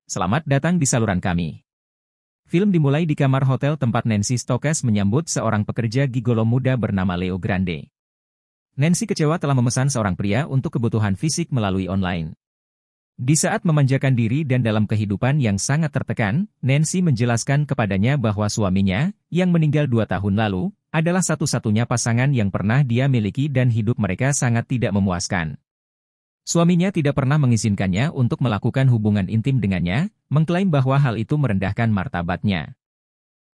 Selamat datang di saluran kami. Film dimulai di kamar hotel tempat Nancy Stokes menyambut seorang pekerja gigolo muda bernama Leo Grande. Nancy kecewa telah memesan seorang pria untuk kebutuhan fisik melalui online. Di saat memanjakan diri dan dalam kehidupan yang sangat tertekan, Nancy menjelaskan kepadanya bahwa suaminya, yang meninggal 2 tahun lalu, adalah satu-satunya pasangan yang pernah dia miliki dan hidup mereka sangat tidak memuaskan. Suaminya tidak pernah mengizinkannya untuk melakukan hubungan intim dengannya, mengklaim bahwa hal itu merendahkan martabatnya.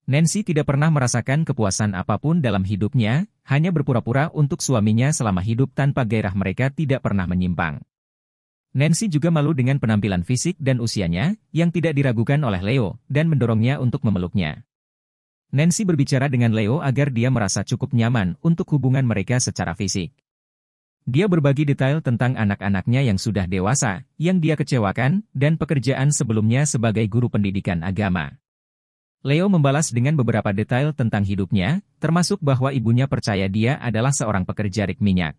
Nancy tidak pernah merasakan kepuasan apapun dalam hidupnya, hanya berpura-pura untuk suaminya selama hidup tanpa gairah mereka tidak pernah menyimpang. Nancy juga malu dengan penampilan fisik dan usianya, yang tidak diragukan oleh Leo, dan mendorongnya untuk memeluknya. Nancy berbicara dengan Leo agar dia merasa cukup nyaman untuk hubungan mereka secara fisik. Dia berbagi detail tentang anak-anaknya yang sudah dewasa, yang dia kecewakan, dan pekerjaan sebelumnya sebagai guru pendidikan agama. Leo membalas dengan beberapa detail tentang hidupnya, termasuk bahwa ibunya percaya dia adalah seorang pekerja rik minyak.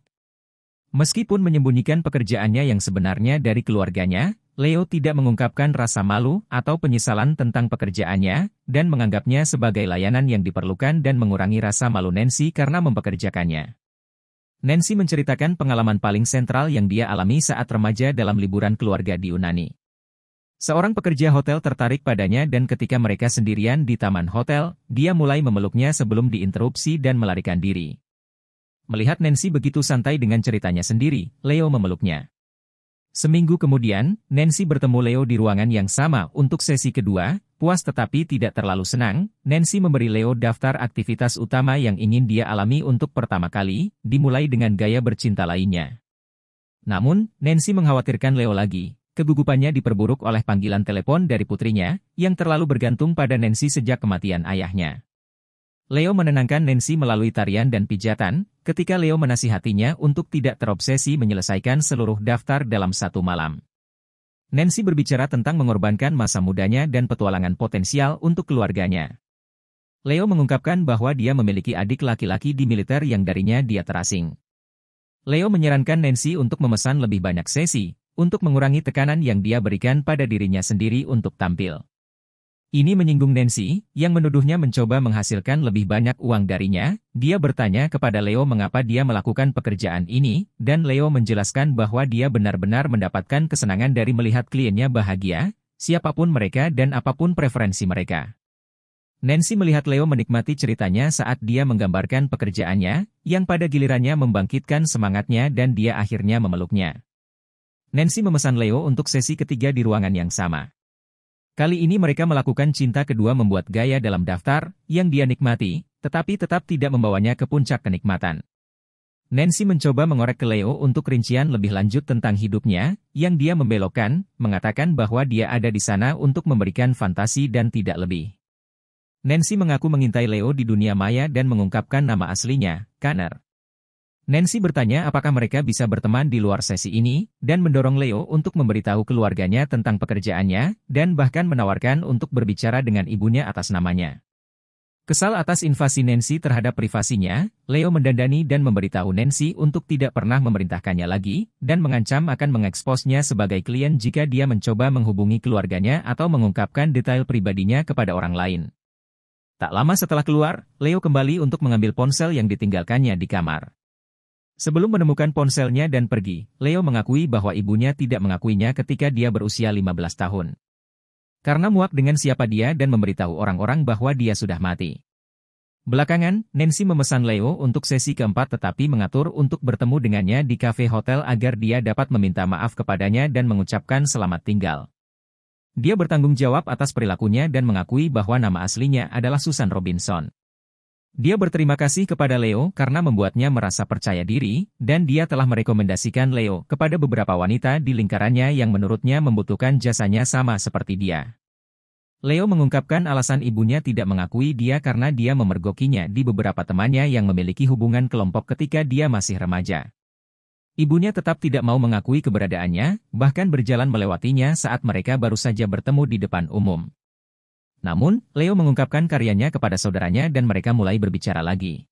Meskipun menyembunyikan pekerjaannya yang sebenarnya dari keluarganya, Leo tidak mengungkapkan rasa malu atau penyesalan tentang pekerjaannya, dan menganggapnya sebagai layanan yang diperlukan dan mengurangi rasa malu Nancy karena mempekerjakannya. Nancy menceritakan pengalaman paling sentral yang dia alami saat remaja dalam liburan keluarga di Yunani. Seorang pekerja hotel tertarik padanya dan ketika mereka sendirian di taman hotel, dia mulai memeluknya sebelum diinterupsi dan melarikan diri. Melihat Nancy begitu santai dengan ceritanya sendiri, Leo memeluknya. Seminggu kemudian, Nancy bertemu Leo di ruangan yang sama untuk sesi kedua. Puas tetapi tidak terlalu senang, Nancy memberi Leo daftar aktivitas utama yang ingin dia alami untuk pertama kali, dimulai dengan gaya bercinta lainnya. Namun, Nancy mengkhawatirkan Leo lagi. Kegugupannya diperburuk oleh panggilan telepon dari putrinya, yang terlalu bergantung pada Nancy sejak kematian ayahnya. Leo menenangkan Nancy melalui tarian dan pijatan, ketika Leo menasihatinya untuk tidak terobsesi menyelesaikan seluruh daftar dalam satu malam. Nancy berbicara tentang mengorbankan masa mudanya dan petualangan potensial untuk keluarganya. Leo mengungkapkan bahwa dia memiliki adik laki-laki di militer yang darinya dia terasing. Leo menyarankan Nancy untuk memesan lebih banyak sesi, untuk mengurangi tekanan yang dia berikan pada dirinya sendiri untuk tampil. Ini menyinggung Nancy, yang menuduhnya mencoba menghasilkan lebih banyak uang darinya. Dia bertanya kepada Leo mengapa dia melakukan pekerjaan ini, dan Leo menjelaskan bahwa dia benar-benar mendapatkan kesenangan dari melihat kliennya bahagia, siapapun mereka dan apapun preferensi mereka. Nancy melihat Leo menikmati ceritanya saat dia menggambarkan pekerjaannya, yang pada gilirannya membangkitkan semangatnya dan dia akhirnya memeluknya. Nancy memesan Leo untuk sesi ketiga di ruangan yang sama. Kali ini mereka melakukan cinta kedua membuat gaya dalam daftar, yang dia nikmati, tetapi tetap tidak membawanya ke puncak kenikmatan. Nancy mencoba mengorek ke Leo untuk rincian lebih lanjut tentang hidupnya, yang dia membelokkan, mengatakan bahwa dia ada di sana untuk memberikan fantasi dan tidak lebih. Nancy mengaku mengintai Leo di dunia maya dan mengungkapkan nama aslinya, Connor. Nancy bertanya apakah mereka bisa berteman di luar sesi ini, dan mendorong Leo untuk memberitahu keluarganya tentang pekerjaannya, dan bahkan menawarkan untuk berbicara dengan ibunya atas namanya. Kesal atas invasi Nancy terhadap privasinya, Leo mendandani dan memberitahu Nancy untuk tidak pernah memerintahkannya lagi, dan mengancam akan mengeksposnya sebagai klien jika dia mencoba menghubungi keluarganya atau mengungkapkan detail pribadinya kepada orang lain. Tak lama setelah keluar, Leo kembali untuk mengambil ponsel yang ditinggalkannya di kamar. Sebelum menemukan ponselnya dan pergi, Leo mengakui bahwa ibunya tidak mengakuinya ketika dia berusia 15 tahun. Karena muak dengan siapa dia dan memberitahu orang-orang bahwa dia sudah mati. Belakangan, Nancy memesan Leo untuk sesi keempat tetapi mengatur untuk bertemu dengannya di kafe hotel agar dia dapat meminta maaf kepadanya dan mengucapkan selamat tinggal. Dia bertanggung jawab atas perilakunya dan mengakui bahwa nama aslinya adalah Susan Robinson. Dia berterima kasih kepada Leo karena membuatnya merasa percaya diri, dan dia telah merekomendasikan Leo kepada beberapa wanita di lingkarannya yang menurutnya membutuhkan jasanya sama seperti dia. Leo mengungkapkan alasan ibunya tidak mengakui dia karena dia memergokinya di beberapa temannya yang memiliki hubungan kelompok ketika dia masih remaja. Ibunya tetap tidak mau mengakui keberadaannya, bahkan berjalan melewatinya saat mereka baru saja bertemu di depan umum. Namun, Leo mengungkapkan karyanya kepada saudaranya dan mereka mulai berbicara lagi.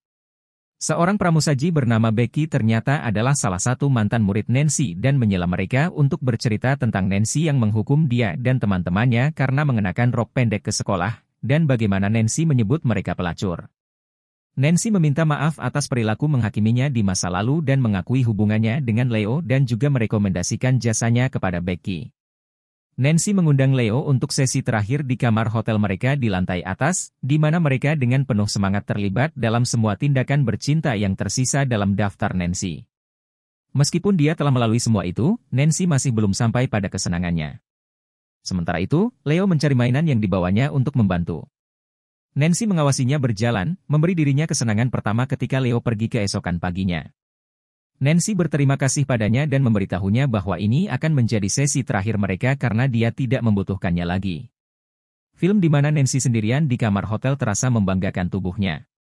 Seorang pramusaji bernama Becky ternyata adalah salah satu mantan murid Nancy dan menyela mereka untuk bercerita tentang Nancy yang menghukum dia dan teman-temannya karena mengenakan rok pendek ke sekolah, dan bagaimana Nancy menyebut mereka pelacur. Nancy meminta maaf atas perilaku menghakiminya di masa lalu dan mengakui hubungannya dengan Leo dan juga merekomendasikan jasanya kepada Becky. Nancy mengundang Leo untuk sesi terakhir di kamar hotel mereka di lantai atas, di mana mereka dengan penuh semangat terlibat dalam semua tindakan bercinta yang tersisa dalam daftar Nancy. Meskipun dia telah melalui semua itu, Nancy masih belum sampai pada kesenangannya. Sementara itu, Leo mencari mainan yang dibawanya untuk membantu. Nancy mengawasinya berjalan, memberi dirinya kesenangan pertama ketika Leo pergi keesokan paginya. Nancy berterima kasih padanya dan memberitahunya bahwa ini akan menjadi sesi terakhir mereka karena dia tidak membutuhkannya lagi. Film di mana Nancy sendirian di kamar hotel terasa membanggakan tubuhnya.